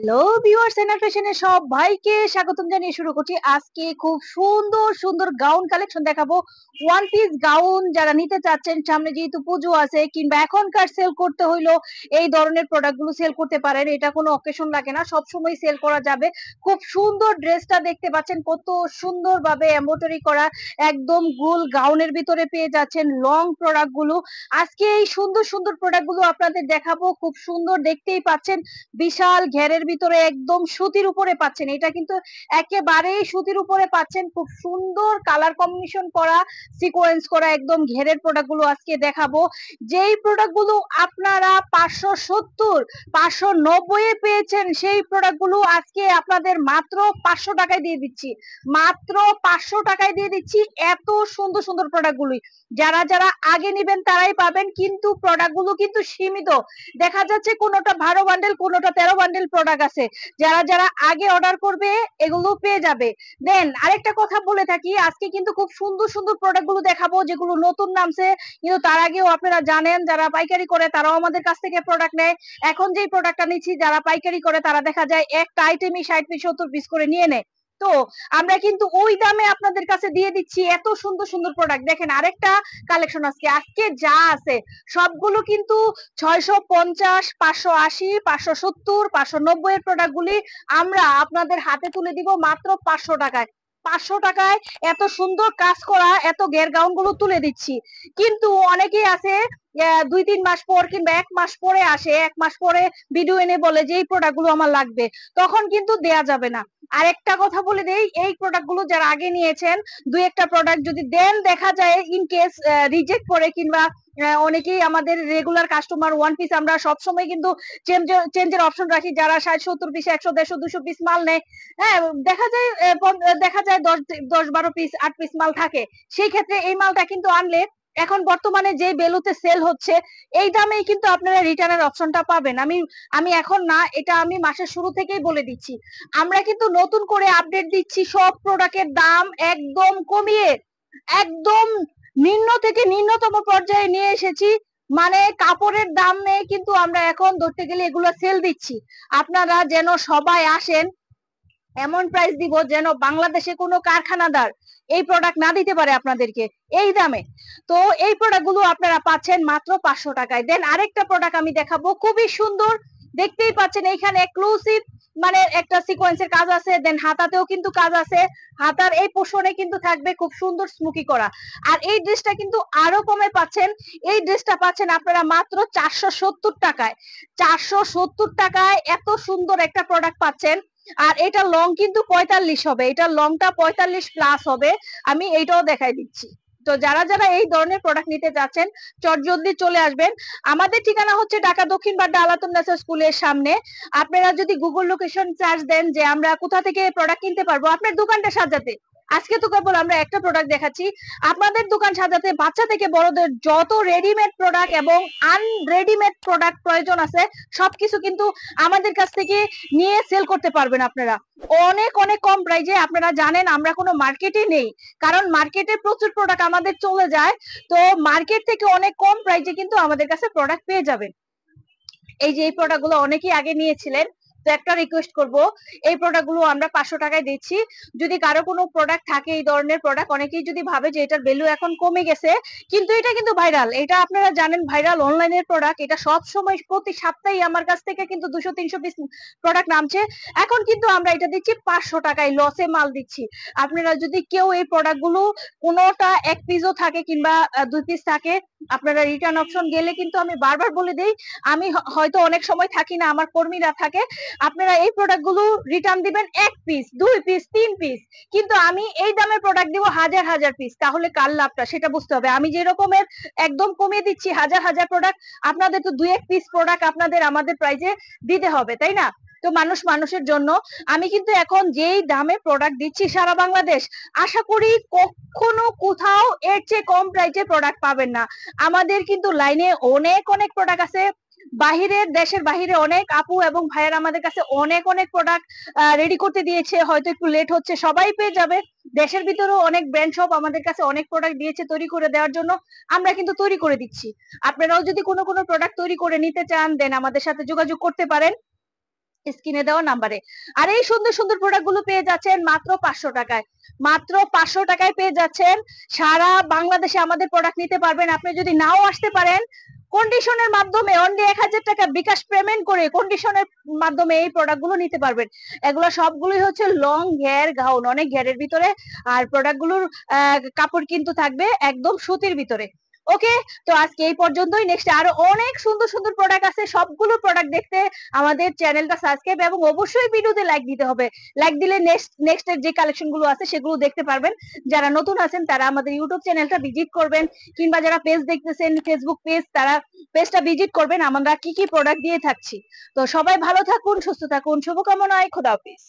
Hello viewers, এনার ফ্যাশনের সবাইকে স্বাগতম জানিয়ে শুরু করছি। আজকে খুব সুন্দর সুন্দর গাউন কালেকশন দেখাবো। ওয়ান পিস গাউন যারা নিতে চাচ্ছেন, সামনে যেহেতু পুজো আছে কিংবা এখনকার সেল করতে হইলো এই ধরনের প্রোডাক্ট গুলো সেল করতে পারেন। এটা কোনো অকেশন লাগে না, সব সময় সেল করা যাবে। খুব সুন্দর ড্রেসটা দেখতে পাচ্ছেন, কত সুন্দর ভাবে এমব্রয়ডারি করা, একদম গোল গাউনের ভিতরে পেয়ে যাচ্ছেন লং প্রোডাক্ট গুলো। আজকে এই সুন্দর সুন্দর প্রোডাক্ট গুলো আপনাদের দেখাবো। খুব সুন্দর, দেখতেই পাচ্ছেন বিশাল ঘেরের ভিতরে একদম সুতির উপরে পাচ্ছেন। এটা কিন্তু একেবারেই সুতির উপরে পাচ্ছেন, খুব সুন্দর কালার কম্বিনেশন করা, সিকোয়েন্স করা একদম ঘেরের প্রোডাক্ট গুলো আজকে দেখাবো। যেই প্রোডাক্ট গুলো আপনারা 570 590 এ পেয়েছেন, সেই প্রোডাক্ট গুলো আজকে আপনাদের মাত্র 500 টাকায় দিয়ে দিচ্ছি। মাত্র 500 টাকায় দিয়ে দিচ্ছি এত সুন্দর সুন্দর প্রোডাক্ট গুলি। যারা যারা আগে নিবেন তারাই পাবেন, কিন্তু প্রোডাক্ট গুলো কিন্তু সীমিত। দেখা যাচ্ছে কোনোটা 12 বান্ডেল, কোনোটা 13 বান্ডেল প্রোডাক্ট আছে। যারা যারা আগে অর্ডার করবে এগুলো পেয়ে যাবে। দেন আরেকটা কথা বলে থাকি, আজকে কিন্তু খুব সুন্দর সুন্দর প্রোডাক্ট গুলো দেখাবো যেগুলো নতুন নামছে, কিন্তু তার আগেও আপনারা জানেন যারা পাইকারি করে তারাও আমাদের কাছ থেকে প্রোডাক্ট নেয়। এখন যেই প্রোডাক্টটা নিচ্ছি, যারা পাইকারি করে তারা দেখা যায় একটা আইটেমই 60 পিস 70 পিস করে নিয়ে নেয়। তো আমরা কিন্তু ওই দামে আপনাদের কাছে দিয়ে দিচ্ছি এত সুন্দর সুন্দর প্রোডাক্ট। দেখেন আরেকটা কালেকশন আজকে আজকে যা আছে সবগুলো কিন্তু 650, 580, 570, 590 এর প্রোডাক্ট গুলি আমরা আপনাদের হাতে তুলে দিব মাত্র 500 টাকায়। 500 টাকায় এত সুন্দর কাজ করা এত গের গাউন গুলো তুলে দিচ্ছি। কিন্তু অনেকেই আছে 2-3 মাস পর কিংবা 1 মাস পরে আসে, 1 মাস পরে ভিডিও এনে বলে যে এই প্রোডাক্ট গুলো আমার লাগবে, তখন কিন্তু দেয়া যাবে না। আরেকটা কথা বলে দেই, এই প্রোডাক্ট গুলো যারা আগে নিয়েছেন, দুই একটা প্রোডাক্ট যদি দেন, দেখা যায় ইন কেস রিজেক্ট করে কিংবা অনেকেই আমাদের রেগুলার কাস্টমার, ওয়ান পিস আমরা সবসময় কিন্তু চেঞ্জের অপশন রাখি। যারা 60-70 পিস, 100, 150, 200 পিস মাল নেয়, হ্যাঁ, দেখা যায় 10-12 পিস 8 পিস মাল থাকে। সেই ক্ষেত্রে এই মালটা কিন্তু আনলে এখন বর্তমানে যে বেলুতে সেল হচ্ছে এই দামেই কিন্তু আপনারা রিটার্নের অপশনটা পাবেন। আমি আমি এখন না, এটা আমি মাসের শুরু থেকেই বলে দিচ্ছি। আমরা কিন্তু নতুন করে আপডেট দিচ্ছি, সব প্রোডাক্টের দাম একদম কমিয়ে একদম নিম্ন থেকে নিম্নতম পর্যায়ে নিয়ে এসেছি। মানে কাপড়ের দাম নেই, কিন্তু আমরা এখন ধরতে গেলে এগুলো সেল দিচ্ছি। আপনারা যেন সবাই আসেন, এমন প্রাইস দিব যেন বাংলাদেশে কোনো কারখানাদার এই প্রোডাক্ট না দিতে পারে আপনাদেরকে এই দামে। তো এই প্রোডাক্ট গুলো আপনারা পাচ্ছেন মাত্র 500 টাকায়। দেন আরেকটা প্রোডাক্ট আমি দেখাবো, খুবই সুন্দর, দেখতেই পাচ্ছেন এইখানে এক্সক্লুসিভ মানে একটা সিকোয়েন্সের কাজ আছে। দেন হাতাতেও কিন্তু কাজ আছে, হাতার এই পোর্শনে কিন্তু থাকবে খুব সুন্দর স্মুকি করা। আর এই ড্রেসটা কিন্তু আরো কমে পাচ্ছেন। এই ড্রেসটা পাচ্ছেন আপনারা মাত্র 470 টাকায়। 470 টাকায় এত সুন্দর একটা প্রোডাক্ট পাচ্ছেন। আর এটা লং কিন্তু 45 হবে, এটা লংটা 45+ হবে। আমি এইটাও দেখাই দিচ্ছি। তো যারা যারা এই ধরনের প্রোডাক্ট নিতে চাচ্ছেন, চটজলদি চলে আসবেন। আমাদের ঠিকানা হচ্ছে ঢাকা দক্ষিণ বাড্ডা আলাতুন নেসার স্কুলের সামনে। আপনারা যদি গুগল লোকেশন সার্চ দেন যে আমরা কোথা থেকে প্রোডাক্ট কিনতে পারবো আপনার দোকানটা সাজাতে, আজকে তো কেবল আমরা একটা প্রোডাক্ট দেখাচ্ছি। আপনাদের দোকান সাজাতে বাচ্চা থেকে বড়দের যত রেডিমেড প্রোডাক্ট এবং আনরেডিমেড প্রোডাক্ট প্রয়োজন আছে, সবকিছু কিন্তু আমাদের কাছ থেকে নিয়ে সেল করতে পারবেন আপনারা অনেক অনেক কম প্রাইজে। আপনারা জানেন আমরা কোনো মার্কেটে নেই, কারণ মার্কেটে প্রচুর প্রোডাক্ট আমাদের চলে যায়। তো মার্কেট থেকে অনেক কম প্রাইজে কিন্তু আমাদের কাছে প্রোডাক্ট পেয়ে যাবেন। এই যে এই প্রোডাক্ট গুলো অনেকেই আগে নিয়েছিলেন, তো একটা রিকোয়েস্ট করব, এই প্রোডাক্ট গুলো আমরা 500 টাকায় দিচ্ছি। যদি কারো কোনো প্রোডাক্ট থাকে এই ধরনের প্রোডাক্ট, অনেকেই যদি ভাবে যে এটার ভ্যালু এখন কমে গেছে, কিন্তু এটা কিন্তু ভাইরাল, এটা আপনারা জানেন ভাইরাল অনলাইনের প্রোডাক্ট। এটা সব সময় প্রতি সপ্তাহে আমার কাছ থেকে কিন্তু 200-300 পিস প্রোডাক্ট নামছে। এখন কিন্তু আমরা এটা দিচ্ছি 500 টাকায়, লসে মাল দিচ্ছি। আপনারা যদি কেউ এই প্রোডাক্ট গুলো কোনোটা এক পিসও থাকে কিংবা 2 পিস থাকে, আপনারা রিটার্ন অপশন গেলে কিন্তু আমি বারবার বলে দেই, আমি হয়তো অনেক সময় থাকি না, আমার কর্মীরা থাকে। আপনারা এই প্রোডাক্ট গুলো রিটার্ন দিবেন 1 পিস 2 পিস 3 পিস, কিন্তু আমি এই দামে প্রোডাক্ট দিব হাজার হাজার পিস। তাহলে কার লাভটা সেটা বুঝতে হবে। আমি যে রকমের একদম কমিয়ে দিচ্ছি হাজার হাজার প্রোডাক্ট, আপনাদের তো 2-1 পিস প্রোডাক্ট আপনাদের আমাদের প্রাইজে দিতে হবে, তাই না? তো মানুষ মানুষের জন্য আমি কিন্তু এখন যেই দামে প্রোডাক্ট দিচ্ছি সারা বাংলাদেশ, আশা করি কখনো কোথাও এর চেয়ে কম প্রাইজে প্রোডাক্ট পাবেন না। আমাদের কিন্তু লাইনে অনেক অনেক প্রোডাক্ট আছে, বাহিরের দেশের বাহিরে অনেক আপু এবং ভাইয়ের আমাদের কাছে অনেক অনেক প্রোডাক্ট রেডি করতে দিয়েছে, হয়তো একটু লেট হচ্ছে, সবাই পেয়ে যাবে। দেশের ভিতরেও অনেক ব্র্যান্ড শপ আমাদের কাছে অনেক প্রোডাক্ট দিয়েছে তৈরি করে দেওয়ার জন্য, আমরা কিন্তু তৈরি করে দিচ্ছি। আপনারাও যদি কোনো কোনো প্রোডাক্ট তৈরি করে নিতে চান, দেন আমাদের সাথে যোগাযোগ করতে পারেন। স্ক্রিনে দেওয়া নাম্বারে। আর এই সুন্দর সুন্দর প্রোডাক্ট গুলো পেয়ে যাচ্ছেন মাত্র 500 টাকায়। মাত্র 500 টাকায় পেয়ে যাচ্ছেন। সারা বাংলাদেশে আমাদের প্রোডাক্ট নিতে পারবেন। আপনি যদি নাও আসতে পারেন, কন্ডিশনের মাধ্যমে অনলি 1000 টাকা বিকাশ পেমেন্ট করে কন্ডিশনের মাধ্যমে এই প্রোডাক্ট গুলো নিতে পারবেন। এগুলো সবগুলোই হচ্ছে লং ঘের গাউন, অনেক ঘেরের ভিতরে। আর প্রোডাক্ট গুলোর কাপড় কিন্তু থাকবে একদম সুতির ভিতরে। ওকে, তো আজকে এই পর্যন্তই। নেক্সট আরো অনেক সুন্দর সুন্দর প্রোডাক্ট আছে, সবগুলো প্রোডাক্ট দেখতে আমাদের চ্যানেলটা সাবস্ক্রাইব এবং অবশ্যই ভিডিওতে লাইক দিতে হবে। লাইক দিলে নেক্সট এর যে কালেকশন গুলো আছে সেগুলো দেখতে পারবেন। যারা নতুন আছেন তারা আমাদের ইউটিউব চ্যানেলটা ভিজিট করবেন, কিংবা যারা পেজ দেখতেছেন ফেসবুক পেজ, তারা পেজটা ভিজিট করবেন। আমরা কি কি প্রোডাক্ট দিয়ে থাকছি। তো সবাই ভালো থাকুন, সুস্থ থাকুন, শুভকামনায়, খোদা হাফেজ।